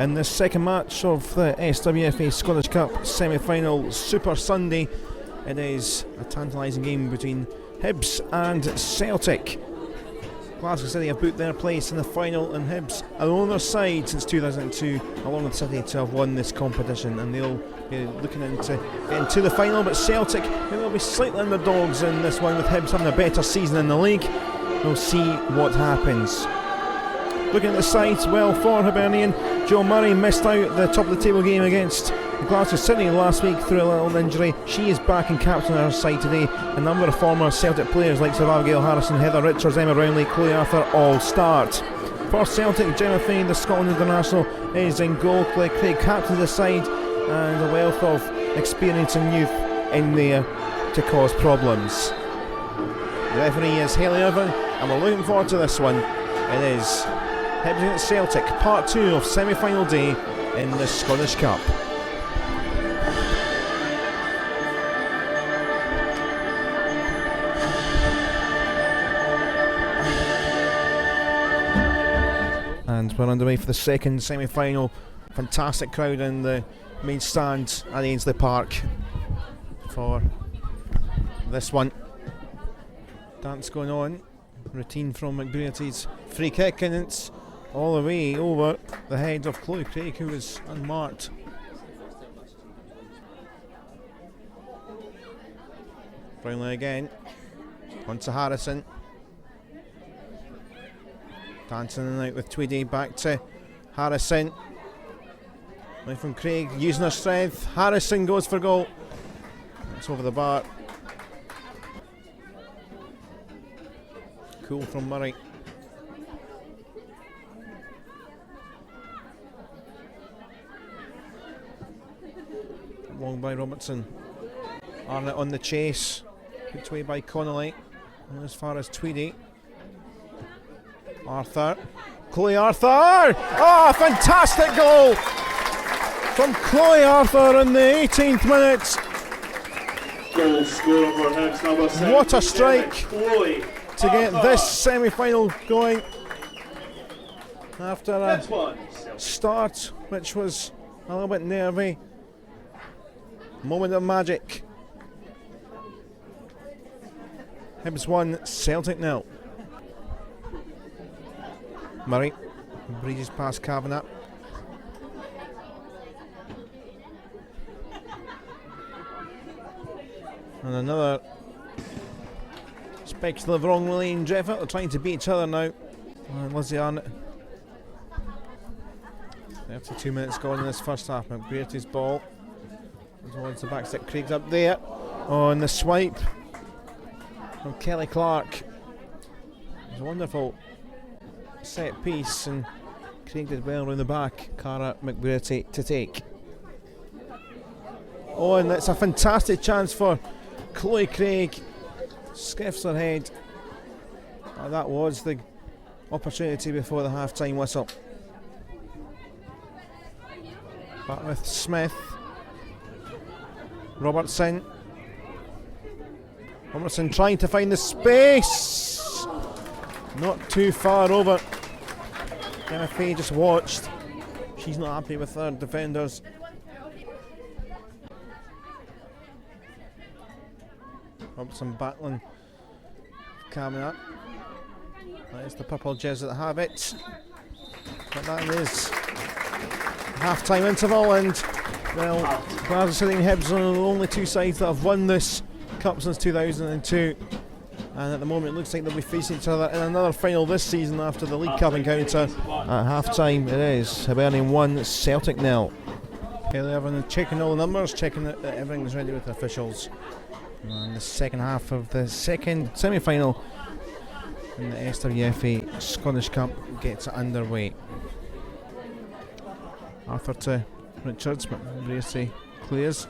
in the second match of the SWFA Scottish Cup semi-final Super Sunday. It is a tantalising game between Hibs and Celtic. Glasgow City have booked their place in the final, and Hibs are on their side since 2002, along with City, to have won this competition, and they'll be looking into getting to the final. But Celtic, they will be slightly underdogs in this one, with Hibs having a better season in the league. We'll see what happens. Looking at the sides, well, for Hibernian, Joe Murray missed out the top of the table game against Glasgow City last week through a little injury. She is back in captain on her side today. A number of former Celtic players like Sir Abigail Harrison, Heather Richards, Emma Brownlee, Chloe Arthur all start. For Celtic, Gemma Fane, the Scotland international, is in goal. Claire Craig captains the side, and a wealth of experience and youth in there to cause problems. The referee is Hayley Irvine, and we're looking forward to this one. It is Hibs against Celtic, part 2 of semi-final day in the Scottish Cup. And we're underway for the second semi-final. Fantastic crowd in the main stand at Ainsley Park for this one. Dance going on. Routine from McBrearty's free kick, and it's all the way over the head of Chloe Craig, who is unmarked. Brownlee again. On to Harrison. Dancing in and out with Tweedy, back to Harrison. Away from Craig, using her strength. Harrison goes for goal. It's over the bar. Cool from Murray. Long by Robertson. Arnott on the chase. Put away by Connolly. And as far as Tweedy. Arthur. Chloe Arthur! Oh, fantastic goal from Chloe Arthur in the 18th minute. Goal scorer for Hibs, number 7. What a strike to get this semi-final going after a start which was a little bit nervy. Moment of magic. Hibs 1, Celtic 0. Murray breezes past Kavanagh. And another speculative wrong lane. Jeffert are trying to beat each other now. And Lizzie Arnott. 32 minutes gone in this first half. McBrearty's ball towards the back stick. Craig's up there on the swipe from Kelly Clark. It was a wonderful set piece, and Craig did well around the back. Cara McBrearty to take. Oh, and that's a fantastic chance for Chloe Craig. Skiffs her head. That was the opportunity before the half-time whistle. Back with Smith. Robertson trying to find the space. Not too far over. Gemma Fane just watched. She's not happy with her defenders. Robertson battling Kavanagh. That is the purple Jez that have it. But that is half-time interval, and well, Glasgow City and Hibs are the only two sides that have won this cup since 2002. And at the moment it looks like they'll be facing each other in another final this season after the League Cup encounter. At half-time it is Hibernian 1, Celtic 0. Hayley Irvine checking all the numbers, checking that everything's ready with the officials. And the second half of the second semi-final in the SWFA Scottish Cup gets underway. Arthur to Richards, but McBrearty clears.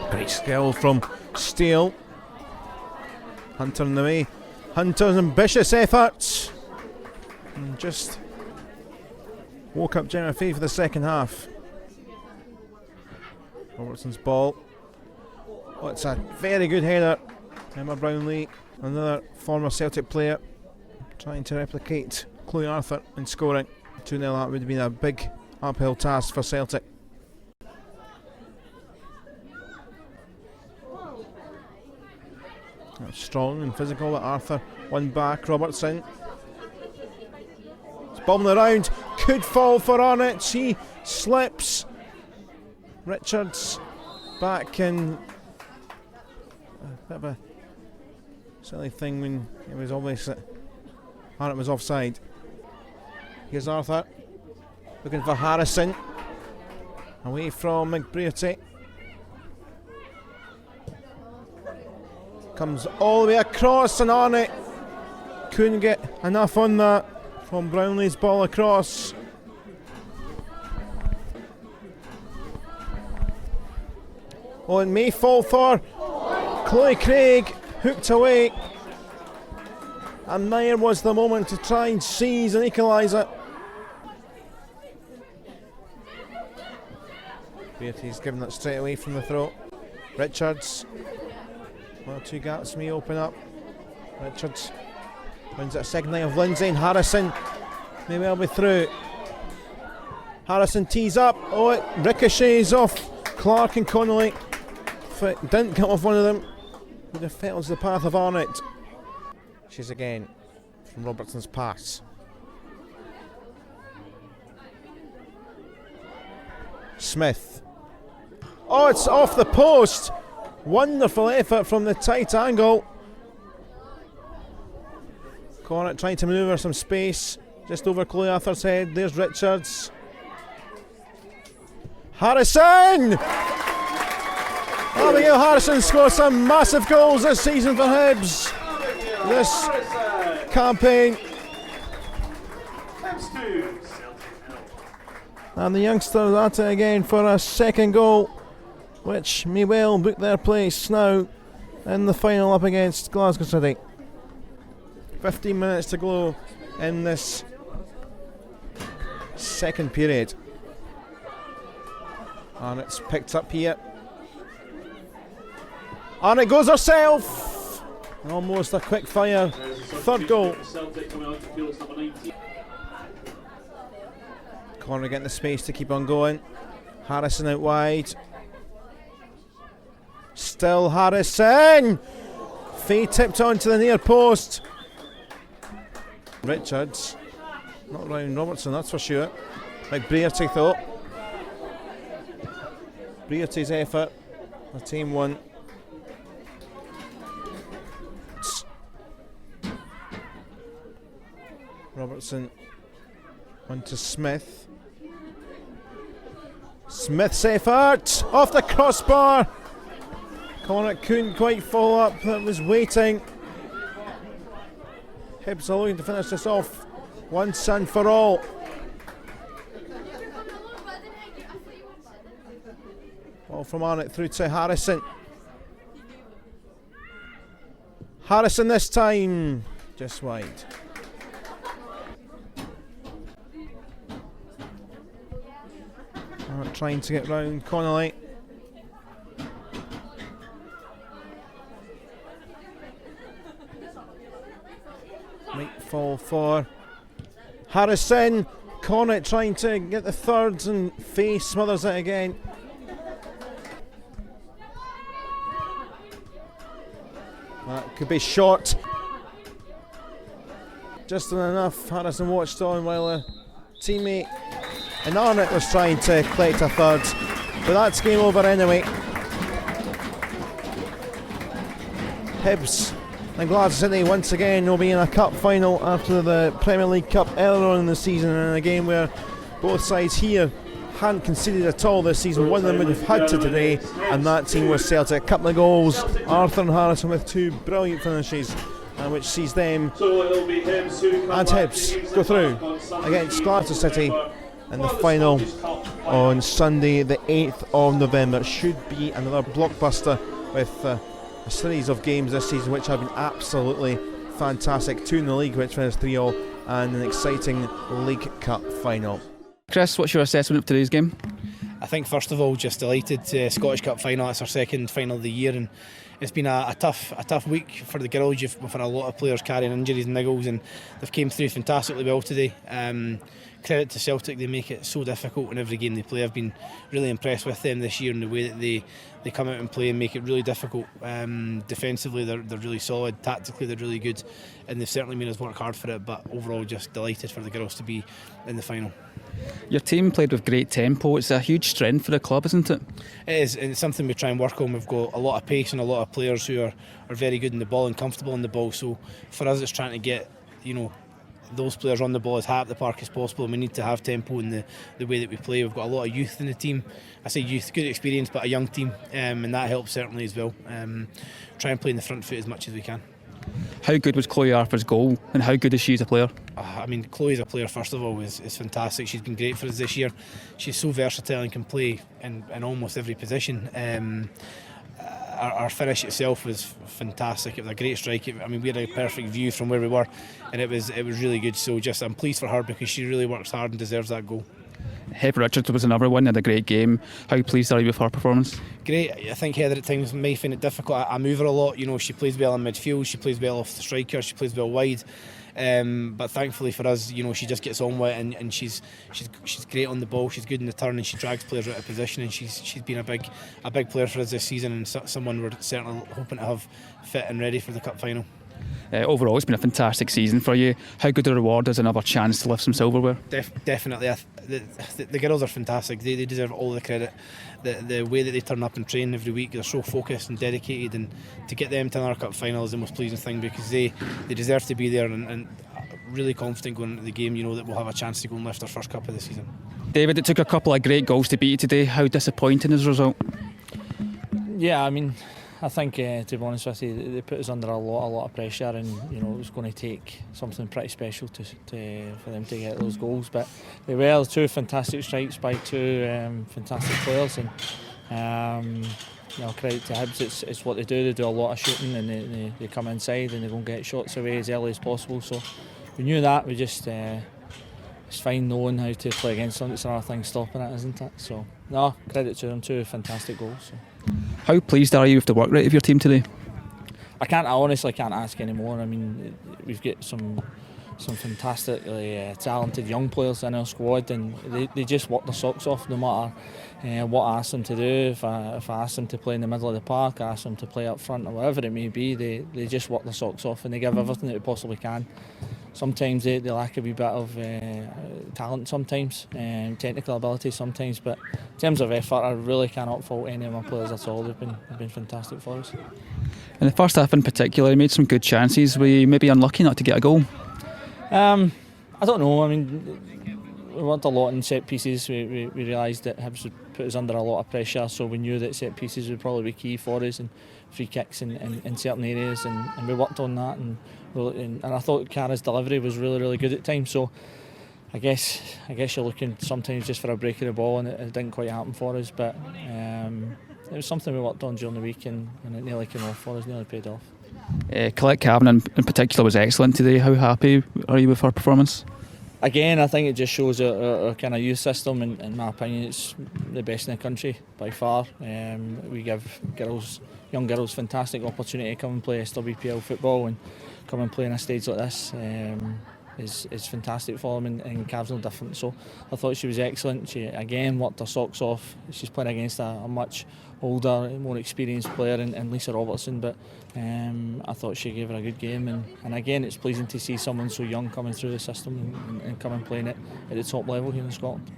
Great skill from Steele. Hunter in the way. Hunter's ambitious effort. And just woke up Gemma Fane for the second half. Robertson's ball. Oh, it's a very good header. Emma Brownlee, another former Celtic player, trying to replicate Chloe Arthur in scoring. 2-0, that would have been a big uphill task for Celtic. That's strong and physical at Arthur. One back, Robertson. It's bobbing around, could fall for Arnott. He slips. Richards back in. A bit of a silly thing when it was obvious that Arnott was offside. Here's Arthur looking for Harrison. Away from McBrearty. Comes all the way across and Arnott couldn't get enough on that from Brownlee's ball across. Oh, it may fall for Chloe Craig, hooked away. And there was the moment to try and seize and equalise it. Beatty's given it straight away from the throat. Richards. One or two gaps may open up. Richards wins it a second line of Lindsay and Harrison may well be through. Harrison tees up. Oh, it ricochets off Clark and Connolly. If it didn't come off one of them, would have fell into the path of Arnott. She's again from Robertson's pass. Smith. Oh, it's off the post. Wonderful effort from the tight angle. Cornet trying to manoeuvre some space just over Chloe Arthur's head. There's Richards. Harrison! Abigail Harrison scored some massive goals this season for Hibs. This campaign. And the youngsters at it again for a second goal, which may well book their place now in the final up against Glasgow City. 15 minutes to go in this second period. And it's picked up here. And it goes herself! Almost a quick fire. Third goal. Corner getting the space to keep on going. Harrison out wide. Still Harrison! Faye tipped onto the near post. Richards. Not round Robertson, that's for sure. McBrearty though. Brearty's effort. The team won. Robertson on to Smith. Smith's effort off the crossbar. Connacht couldn't quite follow up, that was waiting. Hibs are looking to finish this off once and for all. Ball from Arnott through to Harrison. Harrison this time, just wide. Arnott trying to get round Connolly. Might fall for Harrison. Connacht trying to get the thirds and Faye smothers it again. That could be short. Just enough. Harrison watched on while a teammate and Arnott was trying to collect a third. But that's game over anyway. Hibs and Glasgow City once again will be in a cup final after the Premier League Cup earlier on in the season, in a game where both sides here hadn't conceded at all this season. One of them would have had to today, and that team was Celtic. A couple of goals, Arthur and Harrison with two brilliant finishes, which sees them and Hibs go through against Glasgow City in the final on Sunday the 8th of November. It should be another blockbuster with a series of games this season which have been absolutely fantastic. 2 in the league, which finished 3-3, and an exciting League Cup final. Chris, what's your assessment of today's game? I think first of all, just delighted Scottish Cup final. It's our second final of the year, and it's been a tough week for the girls. We've had a lot of players carrying injuries and niggles, and they've came through fantastically well today. Credit to Celtic, they make it so difficult in every game they play. I've been really impressed with them this year in the way that they come out and play and make it really difficult. Defensively they're really solid, tactically they're really good, and they've certainly made us work hard for it, but overall just delighted for the girls to be in the final. Your team played with great tempo. It's a huge strength for the club, isn't it? It is, and it's something we try and work on. We've got a lot of pace and a lot of players who are very good in the ball and comfortable in the ball, so for us it's trying to get those players on the ball as high up the park as possible, and we need to have tempo in the way that we play. We've got a lot of youth in the team. I say youth, good experience, but a young team, and that helps certainly as well. Try and play in the front foot as much as we can. How good was Chloe Arthur's goal, and how good is she as a player? I mean, Chloe as a player, first of all, is fantastic. She's been great for us this year. She's so versatile and can play in almost every position. Our finish itself was fantastic. It was a great strike. I mean, we had a perfect view from where we were, and it was really good. So I'm pleased for her because she really works hard and deserves that goal. Heather Richards was another one, had a great game. How pleased are you with her performance? Great. I think Heather at times may find it difficult. I move her a lot. She plays well in midfield. She plays well off the striker. She plays well wide. But thankfully for us, she just gets on with it, and she's great on the ball. She's good in the turn, and she drags players out of position. And she's been a big player for us this season, and someone we're certainly hoping to have fit and ready for the cup final. Overall, it's been a fantastic season for you. How good a reward is another chance to lift some silverware? Definitely. The girls are fantastic. They deserve all the credit. The way that they turn up and train every week, they're so focused and dedicated, and to get them to another cup final is the most pleasing thing, because they deserve to be there, and really confident going into the game, that we'll have a chance to go and lift our first cup of the season. David, it took a couple of great goals to beat you today. How disappointing is the result? Yeah, I mean, I think to be honest with you, they put us under a lot of pressure, and it was going to take something pretty special for them to get those goals. But they were two fantastic strikes by two fantastic players, and credit to Hibs. It's what they do. They do a lot of shooting, and they come inside and they go and get shots away as early as possible. So we knew that. We just it's fine knowing how to play against them. It's another thing stopping it, isn't it? So no, credit to them. Two fantastic goals. So. How pleased are you with the work rate of your team today? I honestly can't ask any more. I mean, we've got some fantastically talented young players in our squad, and they just work their socks off no matter what I ask them to do. If I ask them to play in the middle of the park, I ask them to play up front or whatever it may be, they just work their socks off, and they give everything that they possibly can. Sometimes they lack a wee bit of talent sometimes, technical ability sometimes, but in terms of effort, I really cannot fault any of my players at all. They've been fantastic for us. In the first half in particular, you made some good chances. Were you maybe unlucky not to get a goal? I don't know. I mean, we worked a lot in set pieces. We realised that Hibs would put us under a lot of pressure, so we knew that set pieces would probably be key for us, and free kicks in certain areas, and we worked on that, and I thought Cara's delivery was really good at times. So I guess you're looking sometimes just for a break of the ball, and it didn't quite happen for us, but it was something we worked on during the week, and it nearly came off for us, nearly paid off. Colette Cavan in particular was excellent today. How happy are you with her performance? Again, I think it just shows our kind of youth system, and in my opinion it's the best in the country by far. We give young girls fantastic opportunity to come and play SWPL football, and come and play on a stage like this is fantastic for them, and Cav's no different. So I thought she was excellent. She again worked her socks off. She's playing against a much older, more experienced player in Lisa Robertson, but I thought she gave her a good game, and again it's pleasing to see someone so young coming through the system and coming playing it at the top level here in Scotland.